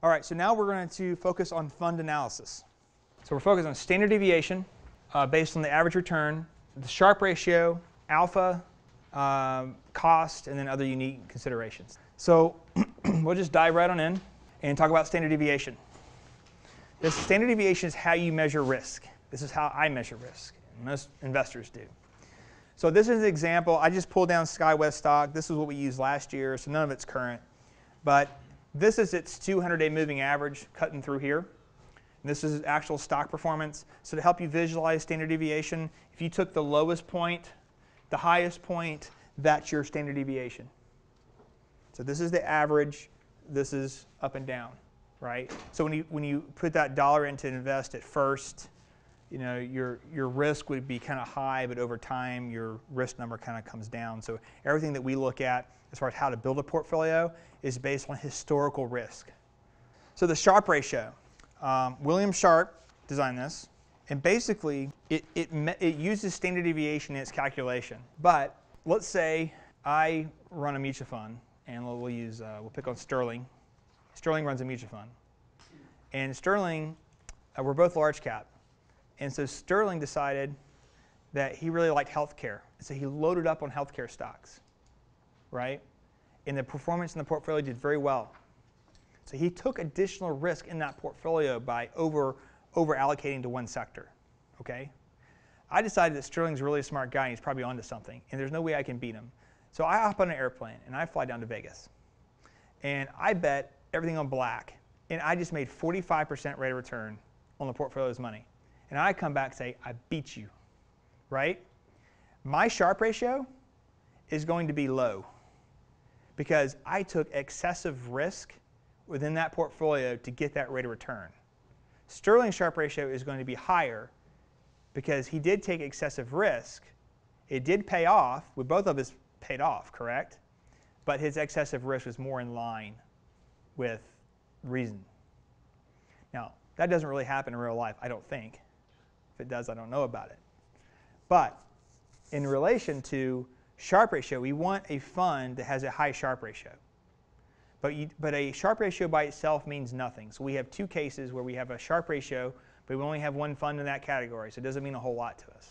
All right, so now we're going to focus on fund analysis. So we're focused on standard deviation based on the average return, the Sharpe ratio, alpha, cost, and then other unique considerations. So we'll just dive right on in and talk about standard deviation. This standard deviation is how you measure risk. This is how I measure risk, and most investors do. So this is an example. I just pulled down SkyWest stock. This is what we used last year, so none of it's current. But this is its 200-day moving average cutting through here. And this is actual stock performance. So to help you visualize standard deviation, if you took the lowest point, the highest point, that's your standard deviation. So this is the average. This is up and down, right? So when you put that dollar in to invest at first, you know, your risk would be kind of high, but over time your risk number kind of comes down. So everything that we look at as far as how to build a portfolio is based on historical risk. So the Sharpe ratio, William Sharpe designed this, and basically it uses standard deviation in its calculation. But let's say I run a mutual fund, and we'll pick on Sterling. Sterling runs a mutual fund, and Sterling, we're both large cap. And so Sterling decided that he really liked healthcare. So he loaded up on healthcare stocks, right? And the performance in the portfolio did very well. So he took additional risk in that portfolio by over allocating to one sector, okay? I decided that Sterling's really a smart guy and he's probably onto something, and there's no way I can beat him. So I hop on an airplane and I fly down to Vegas. And I bet everything on black, and I just made 45% rate of return on the portfolio's money. And I come back and say, I beat you, right? My Sharpe ratio is going to be low because I took excessive risk within that portfolio to get that rate of return. Sterling's Sharpe ratio is going to be higher because he did take excessive risk. It did pay off. We both of us paid off, correct? But his excessive risk was more in line with reason. Now, that doesn't really happen in real life, I don't think. If it does, I don't know about it. But in relation to Sharpe ratio, we want a fund that has a high Sharpe ratio. But a Sharpe ratio by itself means nothing. So we have two cases where we have a Sharpe ratio, but we only have one fund in that category. So it doesn't mean a whole lot to us.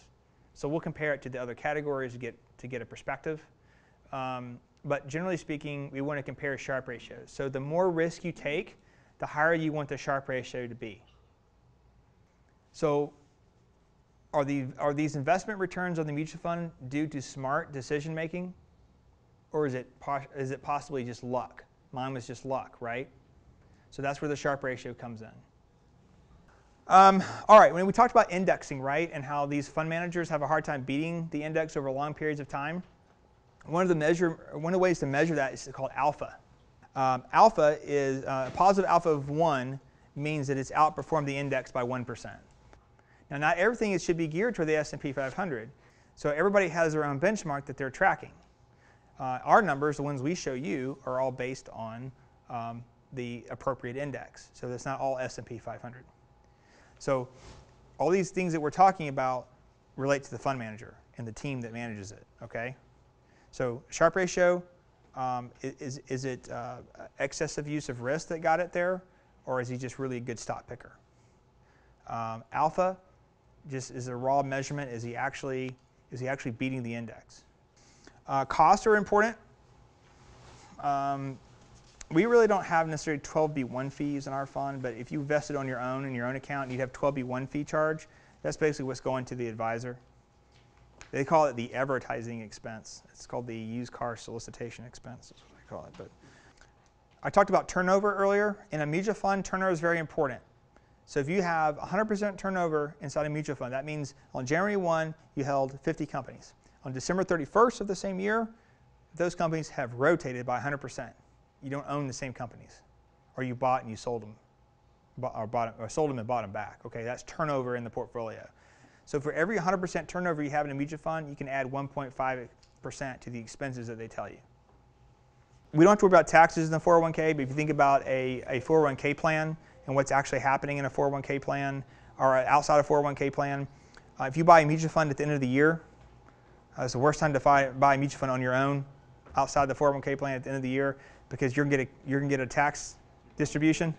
So we'll compare it to the other categories to get a perspective. But generally speaking, we want to compare Sharpe ratios. So the more risk you take, the higher you want the Sharpe ratio to be. So are these investment returns on the mutual fund due to smart decision making, or is it possibly just luck? Mine was just luck, right? So that's where the Sharpe ratio comes in. All right, when we talked about indexing, right, and how these fund managers have a hard time beating the index over long periods of time, one of the ways to measure that is called alpha. Alpha is a positive alpha of 1 means that it's outperformed the index by 1%. Now, not everything should be geared toward the S&P 500. So everybody has their own benchmark that they're tracking. Our numbers, the ones we show you, are all based on the appropriate index. So that's not all S&P 500. So all these things that we're talking about relate to the fund manager and the team that manages it, okay? So Sharpe ratio, is it excessive use of risk that got it there, or is he just really a good stock picker? Alpha just is a raw measurement. Is he actually beating the index? Costs are important. We really don't have necessarily 12B1 fees in our fund, but if you invested on your own in your own account, you'd have 12B1 fee charge. That's basically what's going to the advisor. They call it the advertising expense. It's called the used car solicitation expense. That's what they call it. But I talked about turnover earlier. In a mutual fund, turnover is very important. So if you have 100% turnover inside a mutual fund, that means on January 1, you held 50 companies. On December 31st of the same year, those companies have rotated by 100%. You don't own the same companies, or you bought and you sold them, or sold them and bought them back. Okay, that's turnover in the portfolio. So for every 100% turnover you have in a mutual fund, you can add 1.5% to the expenses that they tell you. We don't have to worry about taxes in the 401k, but if you think about a 401k plan and what's actually happening in a 401k plan or outside a 401k plan, if you buy a mutual fund at the end of the year, it's the worst time to buy a mutual fund on your own outside the 401k plan at the end of the year because you're going to get a tax distribution.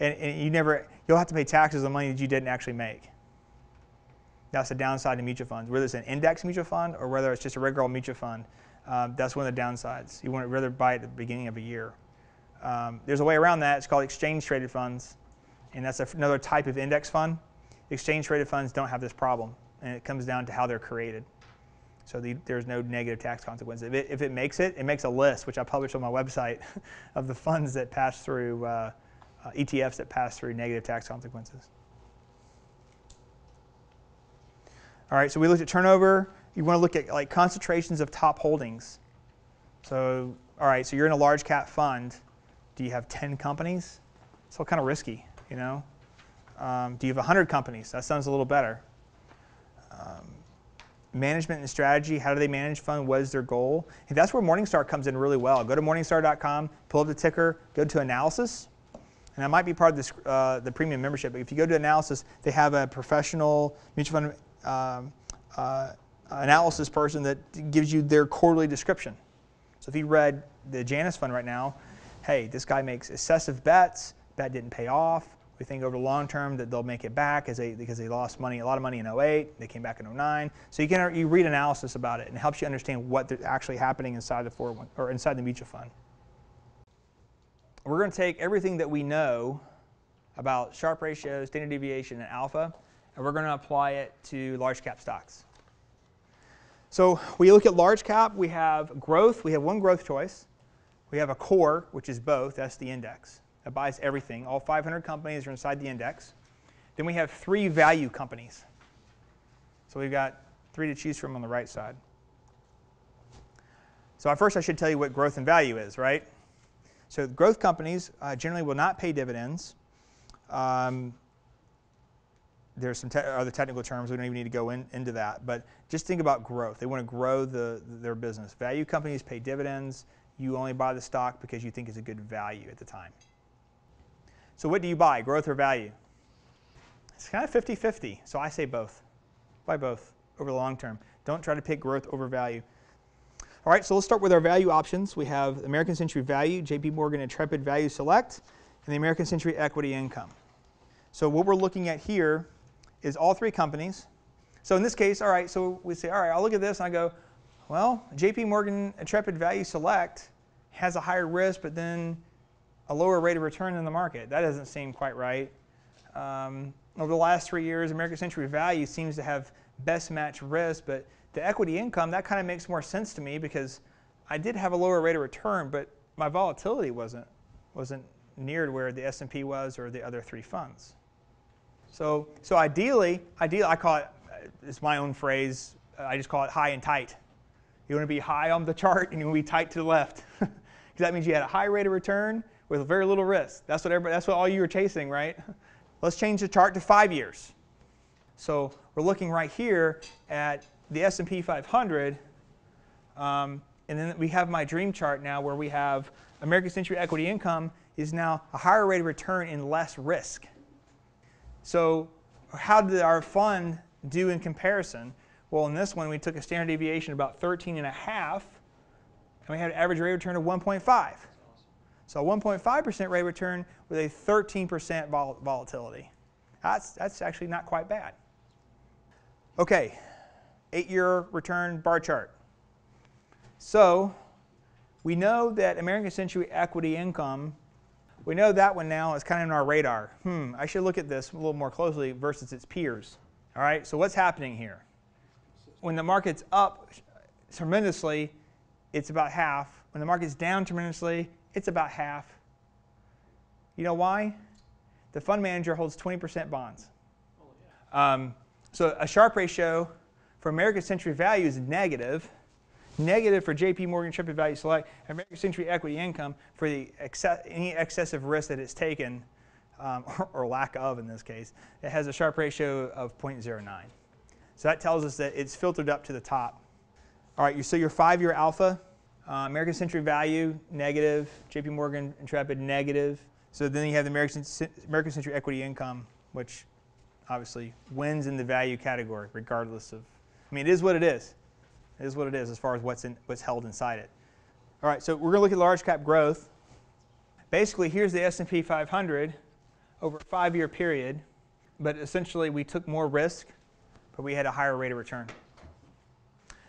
and you'll have to pay taxes on money that you didn't actually make. That's the downside to mutual funds. Whether it's an index mutual fund or whether it's just a regular mutual fund, that's one of the downsides. You want to rather buy at the beginning of a year. There's a way around that. It's called exchange-traded funds, and that's another type of index fund. Exchange-traded funds don't have this problem, and it comes down to how they're created. So there's no negative tax consequences. If it makes a list, which I publish on my website, of the funds that pass through, ETFs that pass through negative tax consequences. All right, so we looked at turnover. You want to look at like concentrations of top holdings. So, all right, so you're in a large cap fund. Do you have 10 companies? It's all kind of risky, you know. Do you have 100 companies? That sounds a little better. Management and strategy, how do they manage fund? What is their goal? And that's where Morningstar comes in really well. Go to morningstar.com, pull up the ticker, go to analysis. And that might be part of this, the premium membership. But if you go to analysis, they have a professional mutual fund analysis person that gives you their quarterly description. So if you read the Janus fund right now, hey, this guy makes excessive bets, bet didn't pay off. We think over the long term that they'll make it back because they lost money, a lot of money in 08, they came back in 09. So you read analysis about it and it helps you understand what's actually happening inside the 401 or inside the mutual fund. We're going to take everything that we know about Sharpe ratios, standard deviation, and alpha, and we're going to apply it to large cap stocks. So we look at large cap, we have growth, we have one growth choice. We have a core, which is both, that's the index. That buys everything. All 500 companies are inside the index. Then we have 3 value companies. So we've got 3 to choose from on the right side. So first I should tell you what growth and value is, right? So growth companies generally will not pay dividends. There's some other technical terms. We don't even need to go into that. But just think about growth. They want to grow their business. Value companies pay dividends. You only buy the stock because you think it's a good value at the time. So what do you buy, growth or value? It's kind of 50-50, so I say both. Buy both over the long term. Don't try to pick growth over value. All right, so let's start with our value options. We have American Century Value, JP Morgan Intrepid Value Select, and the American Century Equity Income. So what we're looking at here is all 3 companies. So in this case, all right, so we say, all right, I'll look at this and I go, well, JP Morgan Intrepid Value Select has a higher risk, but then a lower rate of return in the market. That doesn't seem quite right. Over the last 3 years, American Century Value seems to have best match risk, but the equity income, that kind of makes more sense to me because I did have a lower rate of return, but my volatility wasn't near where the S&P was or the other 3 funds. So ideally, I call it, it's my own phrase, I just call it high and tight. You want to be high on the chart and you want to be tight to the left. Because that means you had a high rate of return with very little risk. That's what all you were chasing, right? Let's change the chart to 5 years. So we're looking right here at the S&P 500, and then we have my dream chart now where we have American Century Equity Income is now a higher rate of return and less risk. So how did our fund do in comparison? Well, in this one, we took a standard deviation about 13.5, and we had an average rate of return of 1.5. So 1.5% rate of return with a 13% volatility. That's actually not quite bad. Okay, 8-year return bar chart. So we know that American Century Equity Income, we know that one now is kind of on our radar. I should look at this a little more closely versus its peers. All right, so what's happening here? When the market's up tremendously, it's about half. When the market's down tremendously, it's about half. You know why? The fund manager holds 20% bonds. So a Sharpe ratio for American Century Value is negative. Negative for JP Morgan Intrepid Value Select, and American Century Equity Income for any excessive risk that it's taken, or lack of in this case. It has a Sharpe ratio of 0.09. So that tells us that it's filtered up to the top. All right, so your 5-year alpha, American Century Value, negative. JP Morgan Intrepid, negative. So then you have the American Century Equity Income, which obviously wins in the value category, regardless of, I mean, it is what it is. It is what it is as far as what's held inside it. All right, so we're going to look at large cap growth. Basically, here's the S&P 500 over a 5-year period, but essentially we took more risk, but we had a higher rate of return.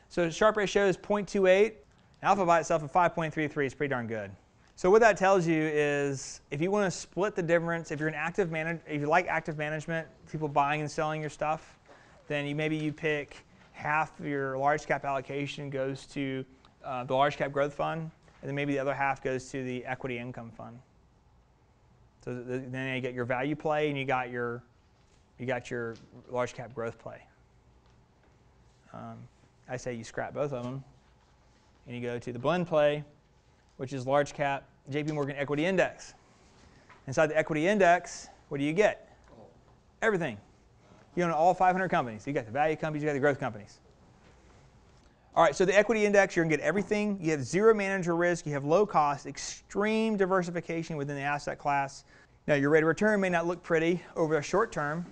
So the Sharpe ratio is 0.28. Alpha by itself at 5.33 is pretty darn good. So what that tells you is if you want to split the difference, if you're an active manager, if you like active management, people buying and selling your stuff, then maybe you pick half of your large cap allocation goes to the large cap growth fund, and then maybe the other half goes to the equity income fund. So then you get your value play and you got your large cap growth play. I say you scrap both of them and you go to the blend play, which is large cap JP Morgan equity index. Inside the equity index, what do you get? Everything. You own all 500 companies. You got the value companies, you got the growth companies. All right, so the equity index, you're going to get everything. You have zero manager risk. You have low cost, extreme diversification within the asset class. Now, your rate of return may not look pretty over the short term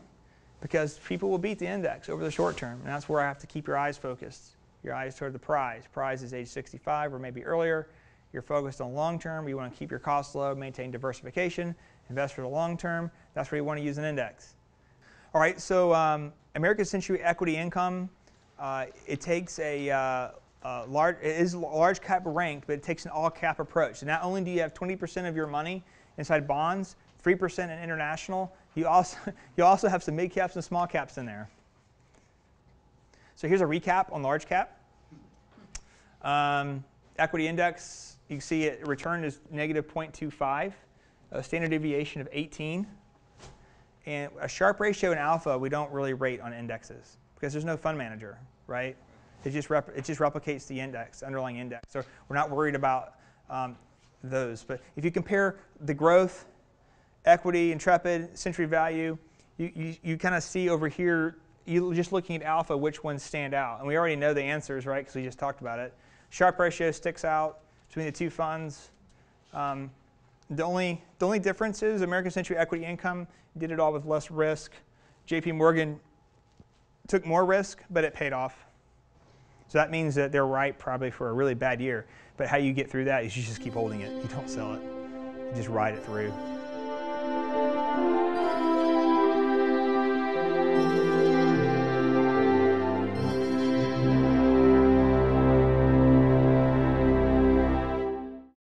because people will beat the index over the short term. And that's where I have to keep your eyes focused. Your eyes toward the prize. Prize is age 65 or maybe earlier. You're focused on long term. You want to keep your costs low, maintain diversification, invest for the long term. That's where you want to use an index. All right, so American Century Equity Income, it takes it is large cap ranked, but it takes an all cap approach. So not only do you have 20% of your money inside bonds, 3% in international, you also have some mid caps and small caps in there. So here's a recap on large cap. Equity index, you can see it return is negative 0.25, a standard deviation of 18. And a Sharpe ratio and alpha, we don't really rate on indexes because there's no fund manager, right? It just replicates the index, underlying index. So we're not worried about those. But if you compare the growth, equity, intrepid, century value, you kind of see over here, you just looking at alpha, which ones stand out. And we already know the answers, right, because we just talked about it. Sharpe ratio sticks out between the two funds. The only difference is American Century Equity Income did it all with less risk. JP Morgan took more risk, but it paid off. So that means that they're right probably for a really bad year. But how you get through that is you just keep holding it. You don't sell it. You just ride it through.